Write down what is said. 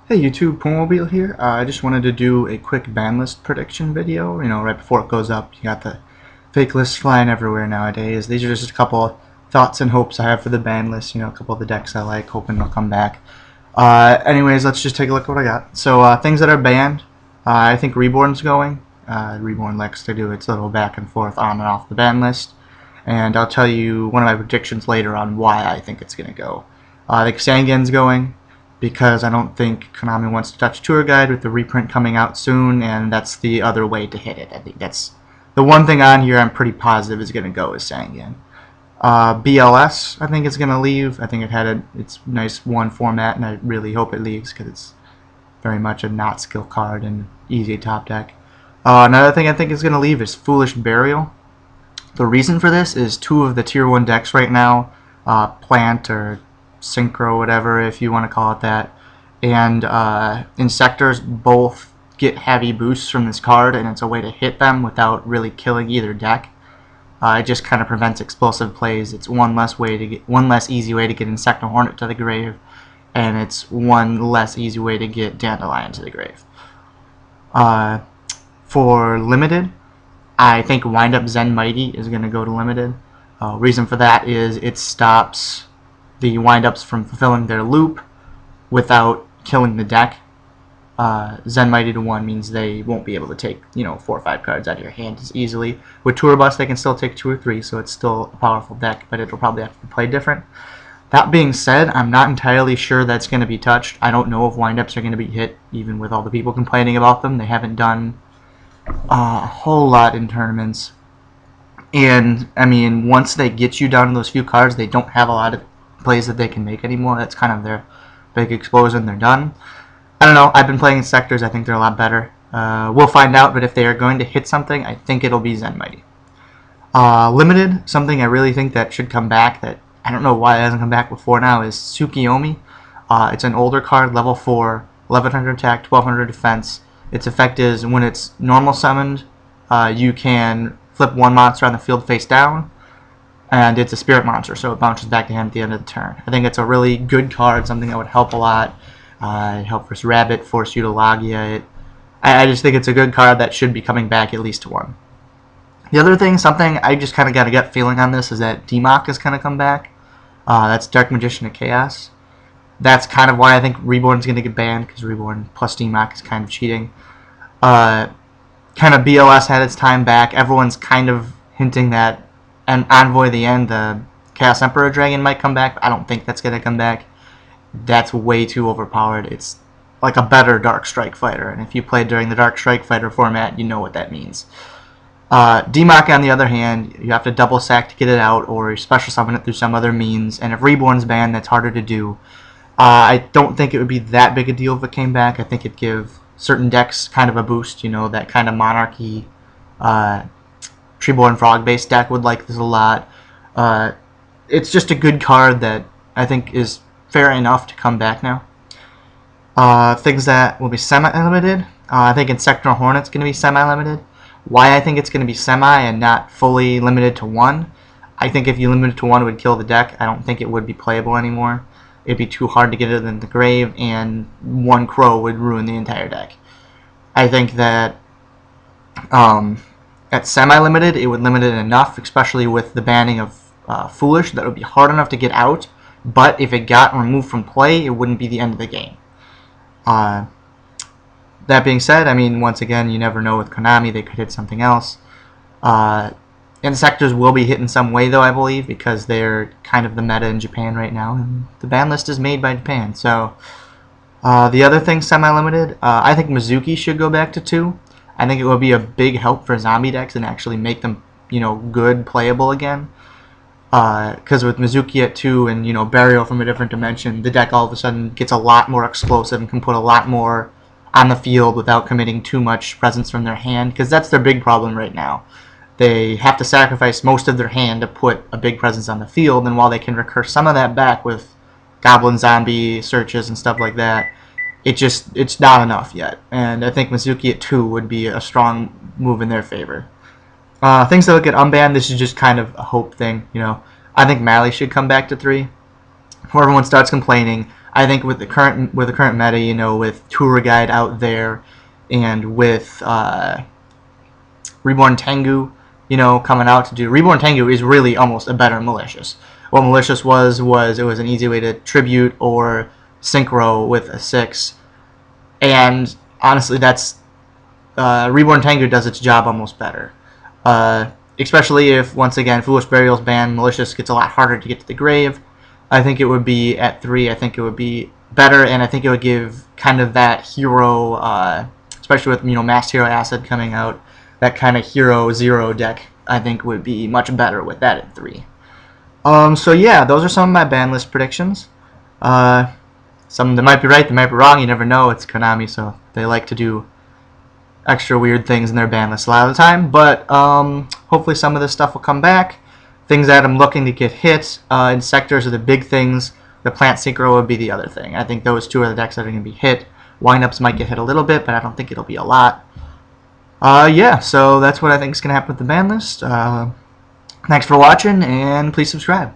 Hey YouTube, Pumobile here. I just wanted to do a quick banlist prediction video. Right before it goes up, you got the fake lists flying everywhere nowadays. These are just a couple of thoughts and hopes I have for the ban list. A couple of the decks I like, hoping they'll come back. Anyways, let's just take a look at what I got. So things that are banned, I think Reborn's going. Reborn likes to do its little back and forth on and off the ban list. And I'll tell you one of my predictions later on why I think it's going to go. I think Sangen's going, because I don't think Konami wants to touch Tour Guide with the reprint coming out soon, and that's the other way to hit it. I think that's the one thing on here I'm pretty positive is going to go is Sangen. BLS, I think it's going to leave. I think it had its nice one format, and I really hope it leaves because it's very much a not skill card and easy top deck. Another thing I think is going to leave is Foolish Burial. The reason for this is two of the Tier 1 decks right now, Plant or Synchro, whatever, if you want to call it that, and Insectors both get heavy boosts from this card, and it's a way to hit them without really killing either deck. It just kind of prevents explosive plays. It's one less easy way to get Insector Hornet to the grave, and it's one less easy way to get Dandelion to the grave. For limited, I think Wind Up Zen Mighty is going to go to limited. Reason for that is it stops the wind-ups from fulfilling their loop without killing the deck. Zen Mighty to 1 means they won't be able to take 4 or 5 cards out of your hand as easily. With Tour Bus they can still take 2 or 3, so it's still a powerful deck, but it'll probably have to be played different. That being said, I'm not entirely sure that's going to be touched. I don't know if wind-ups are going to be hit, even with all the people complaining about them. They haven't done a whole lot in tournaments. And, I mean, once they get you down to those few cards, they don't have a lot of plays that they can make anymore. That's kind of their big explosion. They're done. I don't know. I've been playing Sectors. I think they're a lot better. We'll find out, but if they are going to hit something, I think it'll be Zen Mighty. Limited, something I really think that should come back that I don't know why it hasn't come back before now, is Tsukiyomi. It's an older card, level 4, 1100 attack, 1200 defense. Its effect is when it's normal summoned, you can flip one monster on the field face down, and it's a spirit monster, so it bounces back to him at the end of the turn. I think it's a really good card, something that would help a lot. Help versus Rabbit, force you to Logia it. I just think it's a good card that should be coming back at least to 1. The other thing, something I just kind of got a gut feeling on this, is that DMOC is going to come back. That's Dark Magician of Chaos. That's kind of why I think Reborn is going to get banned, because Reborn plus DMOC is kind of cheating. Kind of BLS had its time back. Everyone's kind of hinting that and Envoy the End, the Chaos Emperor Dragon, might come back. I don't think that's going to come back. That's way too overpowered. It's like a better Dark Strike Fighter, and if you played during the Dark Strike Fighter format, you know what that means. DMOC, on the other hand, you have to double sack to get it out, or you special summon it through some other means, and if Reborn's banned, that's harder to do. I don't think it would be that big a deal if it came back. I think it'd give certain decks kind of a boost, that kind of Monarchy, Treeborn Frog-based deck would like this a lot. It's just a good card that I think is fair enough to come back now. Things that will be semi-limited. I think Insector Hornet's going to be semi-limited. Why I think it's going to be semi and not fully limited to 1, I think if you limit it to 1, it would kill the deck. I don't think it would be playable anymore. It'd be too hard to get it in the grave, and 1 Crow would ruin the entire deck. I think that at semi-limited, it would limit it enough, especially with the banning of Foolish, that it would be hard enough to get out, but if it got removed from play, it wouldn't be the end of the game. That being said, I mean, once again, you never know with Konami, they could hit something else. Insectors will be hit in some way, though, I believe, because they're kind of the meta in Japan right now, and the ban list is made by Japan. So, the other thing, semi-limited, I think Mizuki should go back to 2. I think it would be a big help for zombie decks and actually make them, good, playable again. Because with Mizuki at 2 and, Burial from a different dimension, the deck all of a sudden gets a lot more explosive and can put a lot more on the field without committing too much presence from their hand, because that's their big problem right now. They have to sacrifice most of their hand to put a big presence on the field, and while they can recur some of that back with Goblin Zombie searches and stuff like that, it's not enough yet. And I think Mizuki at 2 would be a strong move in their favor. Things that will get unbanned, this is just kind of a hope thing, I think Mally should come back to 3. Before everyone starts complaining, I think with the current meta, you know, with Tour Guide out there, and with Reborn Tengu, you know, coming out to do Reborn Tengu is really almost a better Malicious. What Malicious was it was an easy way to tribute or synchro with a 6, and honestly, that's Reborn Tengu does its job almost better. Especially if, once again, Foolish Burial's banned, Malicious gets a lot harder to get to the grave. I think it would be at 3. I think it would be better, and I think it would give kind of that hero, especially with, you know, Masked Hero Acid coming out, that kind of hero 0 deck, I think would be much better with that at 3. So yeah, those are some of my ban list predictions. Some that might be right, they might be wrong. You never know. It's Konami, so they like to do extra weird things in their ban list a lot of the time. But hopefully some of this stuff will come back. Things that I'm looking to get hit in sectors are the big things. The Plant Synchro would be the other thing. I think those two are the decks that are going to be hit. Windups might get hit a little bit, but I don't think it'll be a lot. Yeah, so that's what I think is going to happen with the ban list. Thanks for watching, and please subscribe.